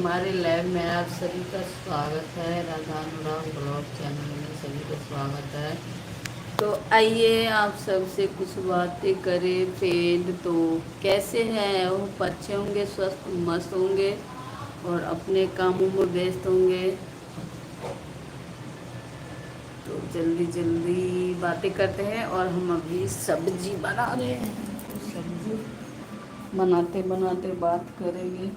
हमारे लाइव में आप सभी का स्वागत है। राधा अनुराग ब्लॉग चैनल में सभी का स्वागत है। तो आइए आप सबसे कुछ बातें करें। फिर तो कैसे हैं वो? अच्छे होंगे, स्वस्थ मस्त होंगे और अपने कामों में व्यस्त होंगे। तो जल्दी जल्दी बातें करते हैं। और हम अभी सब्जी बना रहे हैं, तो सब्जी बनाते बनाते बात करेंगे।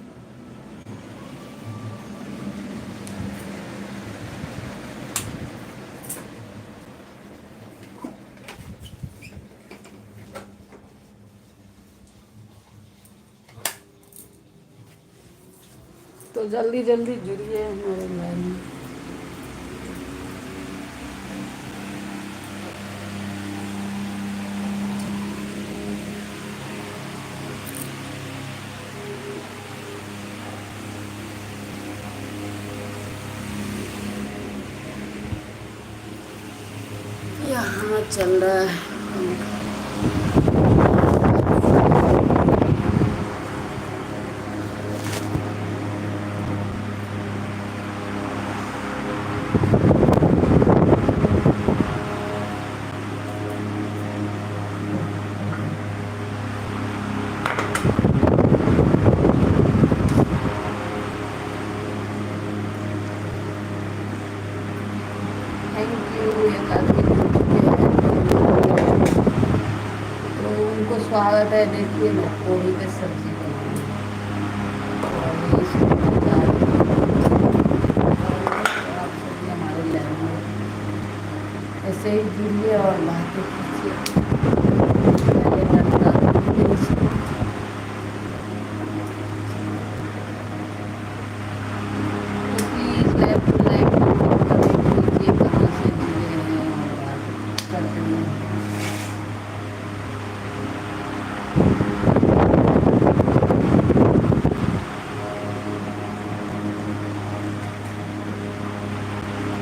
तो जल्दी जल्दी जुड़िए हमारे लाइन में। यहाँ चल रहा है। Thank you. ये काफ़ी जुड़ चुके हैं, तो उनको स्वागत है। देखिए मैं गोभी की सब्जी बनाऊँ और ये इसको आप सभी हमारे लाइन में ऐसे ही जुड़िए और बातें कीजिए। पहले मैं बता दूँगी इसको। तो प्लीज़ लाइव टू लाइव देख लीजिए कहाँ से जुड़े हैं और बात करते हैं।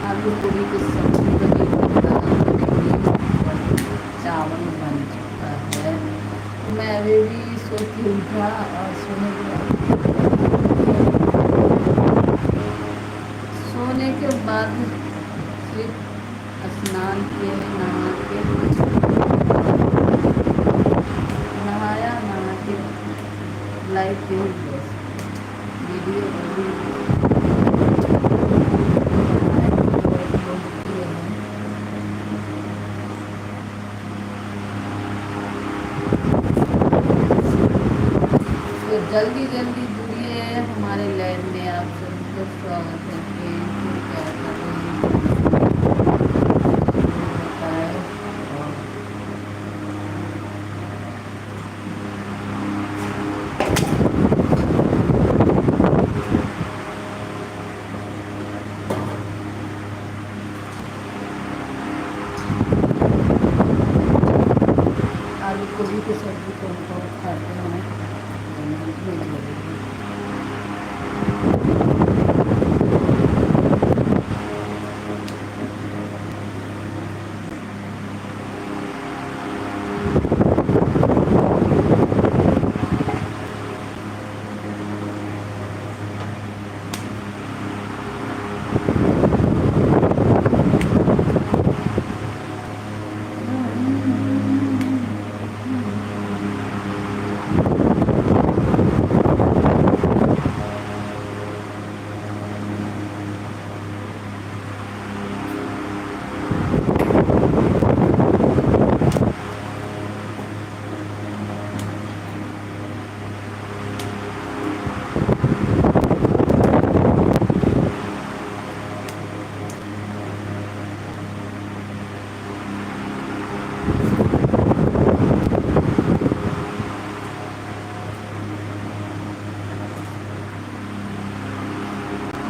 आलू पूरी की सब्जी बनी, दाल बनी, चावल बन चुका है। मैं अभी भी सो के उठा और सोने के बाद सिर्फ स्नान किए, नहाया, नहा के लाइव पे वीडियो तो जल्दी जल्दी जुड़िए हमारे लाइन में। आप सभी का स्वागत है। फिर क्या कर रहे हैं बताएं। और आलू गोभी की सब्जी को हम बहुत खाते हैं।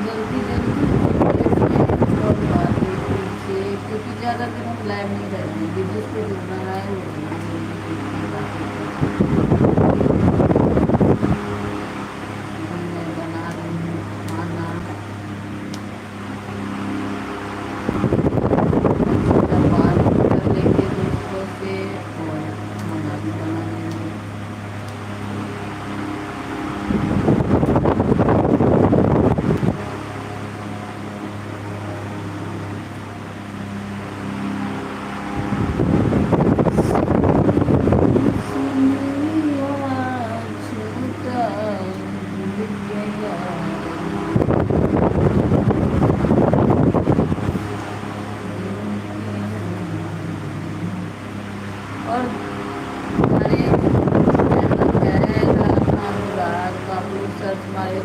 जल्दी जल्दी और बात कीजिए, क्योंकि ज़्यादा दिन हम लाइव नहीं रहेंगे। जिसको जुड़ना है वो जल्दी जल्दी बातें मैं बना रही हूँ खाना। बात कर लेंगे दोस्तों से और खाना भी बना लेंगे।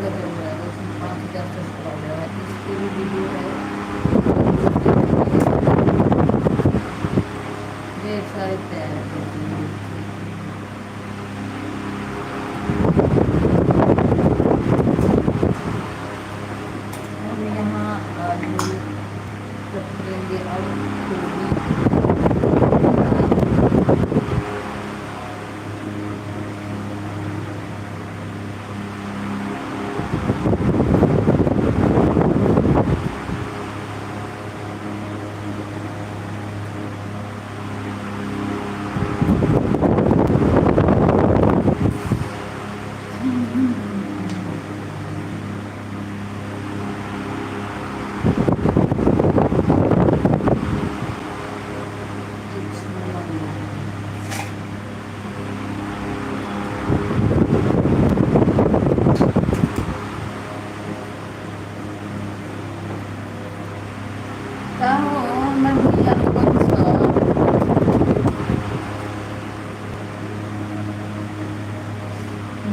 का चल रहा है, उसमें 5,000 सब्सक्राइबर है, इसकी भी वीडियो है, ढेर सारे तैयार करती हैं। हम यहाँ आलू कटरेंगे और गोभी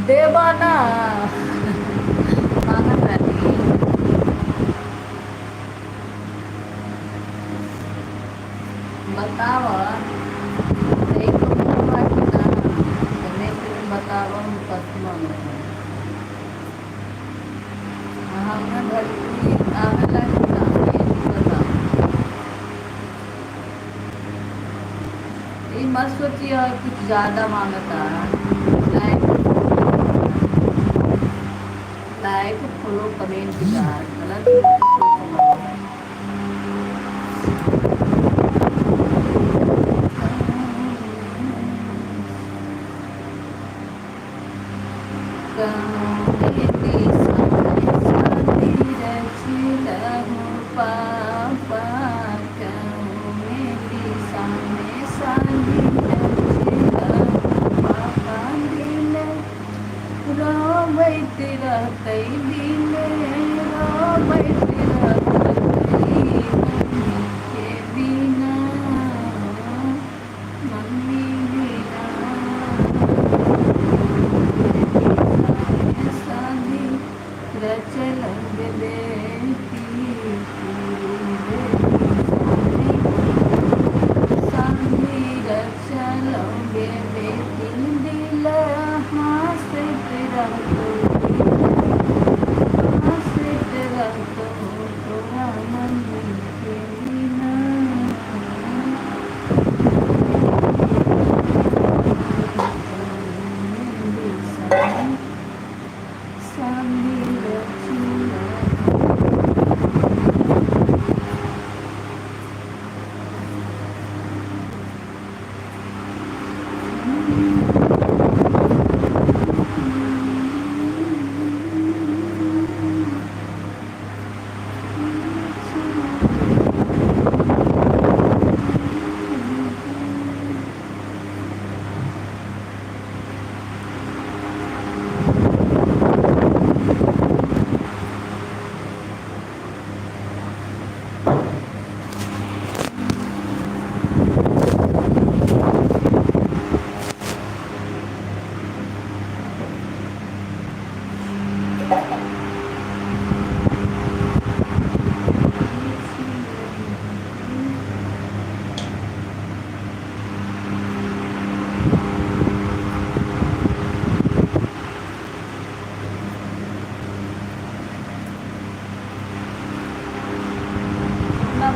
देवाना मांगत रहती बताव एक बताव पसमन हमें भरती आवेला ये मत सोचिए कुछ ज़्यादा मांगता लाइक फॉलो कमेंट यार गलत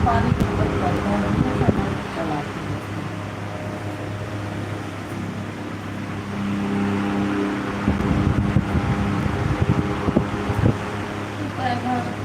पानी खपत करता है चलाती है।